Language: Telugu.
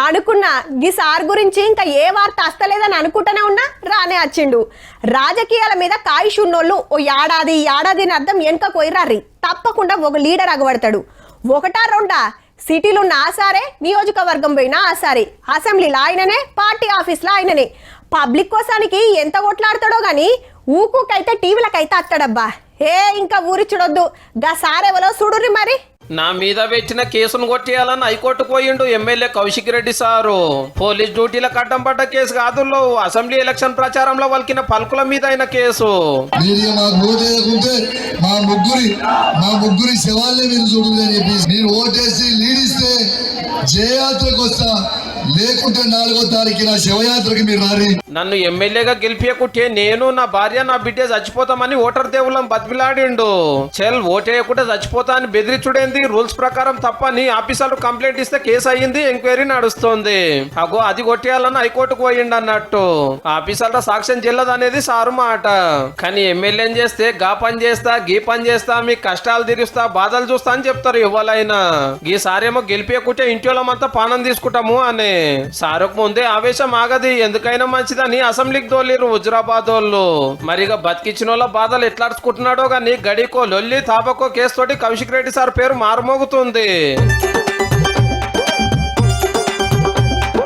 అనుకున్నా ఈ సార్ గురించి ఇంకా ఏ వార్త వస్తలేదని అనుకుంటూనే ఉన్నా రానే వచ్చిండు. రాజకీయాల మీద కాయిష్ ఉన్నోళ్ళు ఓ ఏడాదిని అర్థం వెనుక పోయిరారి తప్పకుండా ఒక లీడర్ అగబడతాడు. ఒకటా రెండా సిటీలున్న ఆసారే, నియోజకవర్గం పోయినా ఆసారే, అసెంబ్లీలో ఆయననే, పార్టీ ఆఫీస్లో ఆయననే. పబ్లిక్ కోసానికి ఎంత కొట్లాడతాడో గాని ఊకూకైతే టీవీలకైతే అత్తాడబ్బా. ఇంకా ఊరి చూడొద్దు, గా సారెవలో చూడుర్రి మరి. నా మీద పెట్టిన కేసును కొట్టేయాలని హైకోర్టుకు పోయిండు MLA Kaushik Reddy sir. Police డ్యూటీలకు అడ్డం పడ్డ కేసు కాదు, అసెంబ్లీ ఎలక్షన్ ప్రచారంలో వలికిన పలుకుల మీద అయిన కేసు. మా ముగ్గురి శవాలే మీరు చూడలేని చెప్పి మీరు ఓటేసి లీడిస్తే జయయాత్రకు వస్తా, లేకుంటే 4వ తారీఖు నా శవయాత్రకి మీరు రారి. నన్ను ఎమ్మెల్యేగా గెలిపియకుంటే నేను, నా భార్య, నా బిడ్డ చచ్చిపోతామని ఓటర్ దేవుళ్ళం బతిమిలాడిండు. చెల్ ఓటేయకుంటే చచ్చిపోతా అని బెదిరించుడేంది, రూల్స్ ప్రకారం తప్పని ఆఫీసర్లు కంప్లైంట్ ఇస్తే కేసు అయ్యింది, ఎంక్వైరీ నడుస్తుంది. అగో అది కొట్టేయాలని హైకోర్టుకు పోయిండు అన్నట్టు. ఆఫీసర్ల సాక్ష్యం చెల్లదనేది సారు మాట. కానీ ఎమ్మెల్యే చేస్తే గా పని చేస్తా, గీ పని చేస్తా, మీ కష్టాలు తీరుస్తా, బాధలు చూస్తా అని చెప్తారు ఎవరైనా. ఈ సారేమో గెలిపియకుంటే ఇంటి వాళ్ళమంతా పానం తీసుకుంటాము అని. సారుకు ముందే ఆవేశం ఆగది, ఎందుకైనా మంచిదని అసెంబ్లీకి తోలిరు హుజురాబాద్ వాళ్ళు. మరిగా బతికిచ్చిన వాళ్ళ బాధలు ఎట్లాడుచుకుంటున్నాడో గానీ గడికో లొల్లి తాపకో కేసు తోటి కౌశిక్ రెడ్డి సార్ పేరు మారుమోగుతుంది.